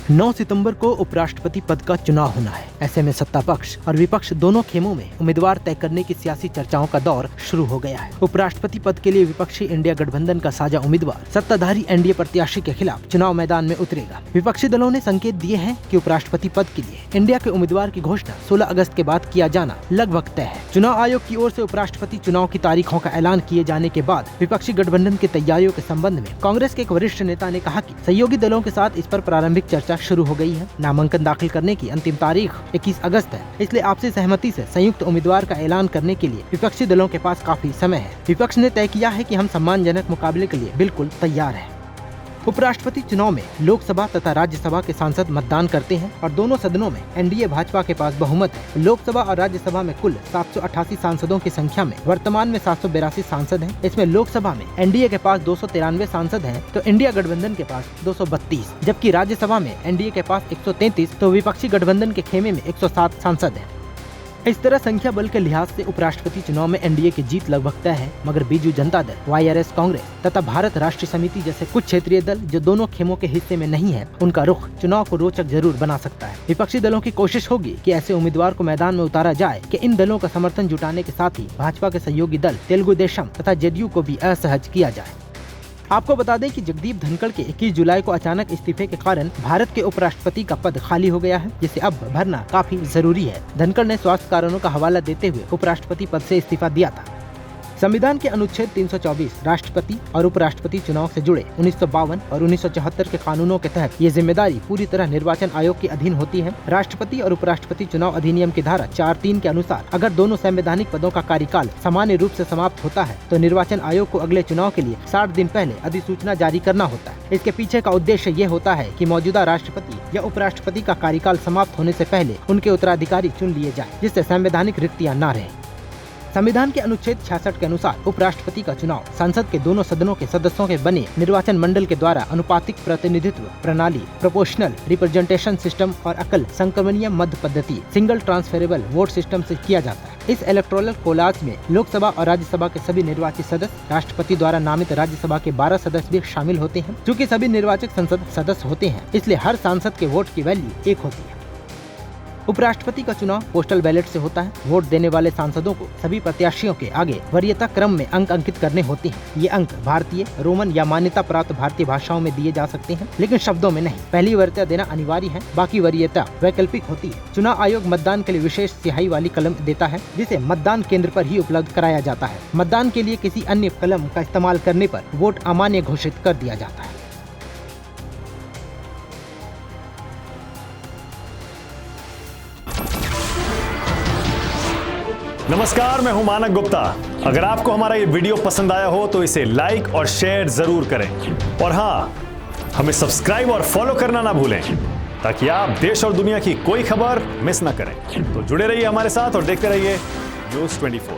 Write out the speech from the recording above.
9 सितंबर को उपराष्ट्रपति पद का चुनाव होना है। ऐसे में सत्ता पक्ष और विपक्ष दोनों खेमों में उम्मीदवार तय करने की सियासी चर्चाओं का दौर शुरू हो गया है। उपराष्ट्रपति पद के लिए विपक्षी इंडिया गठबंधन का साझा उम्मीदवार सत्ताधारी एनडीए प्रत्याशी के खिलाफ चुनाव मैदान में उतरेगा। विपक्षी दलों ने संकेत दिए हैं कि उपराष्ट्रपति पद के लिए इंडिया के उम्मीदवार की घोषणा 16 अगस्त के बाद किया जाना लगभग तय है। चुनाव आयोग की ओर से उपराष्ट्रपति चुनाव की तारीखों का ऐलान किए जाने के बाद विपक्षी गठबंधन की तैयारियों के संबंध में कांग्रेस के एक वरिष्ठ नेता ने कहा कि सहयोगी दलों के साथ इस पर प्रारंभिक चर्चा शुरू हो गई है। नामांकन दाखिल करने की अंतिम तारीख 21 अगस्त है, इसलिए आपसी सहमति से संयुक्त उम्मीदवार का ऐलान करने के लिए विपक्षी दलों के पास काफी समय है। विपक्ष ने तय किया है कि हम सम्मानजनक मुकाबले के लिए बिल्कुल तैयार हैं। उपराष्ट्रपति चुनाव में लोकसभा तथा राज्यसभा के सांसद मतदान करते हैं और दोनों सदनों में एनडीए भाजपा के पास बहुमत है। लोकसभा और राज्यसभा में कुल 788 सांसदों की संख्या में वर्तमान में 782 सांसद हैं। इसमें लोकसभा में एनडीए के पास 293 सांसद हैं, तो इंडिया गठबंधन के पास 232, जबकि राज्यसभा में एनडीए के पास 133, तो विपक्षी गठबंधन के खेमे में 107 सांसद हैं। इस तरह संख्या बल के लिहाज से उपराष्ट्रपति चुनाव में एनडीए की जीत लगभग तय है, मगर बीजू जनता दल, वाईआरएस कांग्रेस तथा भारत राष्ट्रीय समिति जैसे कुछ क्षेत्रीय दल जो दोनों खेमों के हिस्से में नहीं है, उनका रुख चुनाव को रोचक जरूर बना सकता है। विपक्षी दलों की कोशिश होगी कि ऐसे उम्मीदवार को मैदान में उतारा जाए कि इन दलों का समर्थन जुटाने के साथ ही भाजपा के सहयोगी दल तेलुगु देशम तथा जेडीयू को भी असहज किया जाए। आपको बता दें कि जगदीप धनखड़ के 21 जुलाई को अचानक इस्तीफे के कारण भारत के उपराष्ट्रपति का पद खाली हो गया है, जिसे अब भरना काफी जरूरी है। धनखड़ ने स्वास्थ्य कारणों का हवाला देते हुए उपराष्ट्रपति पद से इस्तीफा दिया था। संविधान के अनुच्छेद 324 राष्ट्रपति और उपराष्ट्रपति चुनाव से जुड़े 1952 और 1974 के कानूनों के तहत ये जिम्मेदारी पूरी तरह निर्वाचन आयोग के अधीन होती है। राष्ट्रपति और उपराष्ट्रपति चुनाव अधिनियम की धारा 4(3) के अनुसार अगर दोनों संवैधानिक पदों का कार्यकाल सामान्य रूप से समाप्त होता है तो निर्वाचन आयोग को अगले चुनाव के लिए 60 दिन पहले अधिसूचना जारी करना होता है। इसके पीछे का उद्देश्य ये होता है कि मौजूदा राष्ट्रपति या उपराष्ट्रपति का कार्यकाल समाप्त होने से पहले उनके उत्तराधिकारी चुन लिए जाए, जिससे संवैधानिक रिक्तियां न रहे। संविधान के अनुच्छेद 66 के अनुसार उपराष्ट्रपति का चुनाव संसद के दोनों सदनों के सदस्यों के बने निर्वाचन मंडल के द्वारा अनुपातिक प्रतिनिधित्व प्रणाली, प्रोपोर्शनल रिप्रेजेंटेशन सिस्टम और अकल संक्रमणीय मध्य पद्धति, सिंगल ट्रांसफरेबल वोट सिस्टम से किया जाता है। इस इलेक्टोरल कोलाज में लोकसभा और राज्यसभा के सभी निर्वाचित सदस्य, राष्ट्रपति द्वारा नामित राज्यसभा के 12 सदस्य भी शामिल होते हैं। चूँकि सभी निर्वाचित संसद सदस्य होते हैं, इसलिए हर सांसद के वोट की वैल्यू 1 होती है। उपराष्ट्रपति का चुनाव पोस्टल बैलेट से होता है। वोट देने वाले सांसदों को सभी प्रत्याशियों के आगे वरीयता क्रम में अंक अंकित करने होते हैं। ये अंक भारतीय, रोमन या मान्यता प्राप्त भारतीय भाषाओं में दिए जा सकते हैं, लेकिन शब्दों में नहीं। पहली वरीयता देना अनिवार्य है, बाकी वरीयता वैकल्पिक होती है। चुनाव आयोग मतदान के लिए विशेष स्याही वाली कलम देता है, जिसे मतदान केंद्र पर ही उपलब्ध कराया जाता है। मतदान के लिए किसी अन्य कलम का इस्तेमाल करने पर वोट अमान्य घोषित कर दिया जाता है। नमस्कार, मैं हूं मानक गुप्ता। अगर आपको हमारा ये वीडियो पसंद आया हो तो इसे लाइक और शेयर जरूर करें, और हाँ, हमें सब्सक्राइब और फॉलो करना ना भूलें ताकि आप देश और दुनिया की कोई खबर मिस ना करें। तो जुड़े रहिए हमारे साथ और देखते रहिए न्यूज़ 24।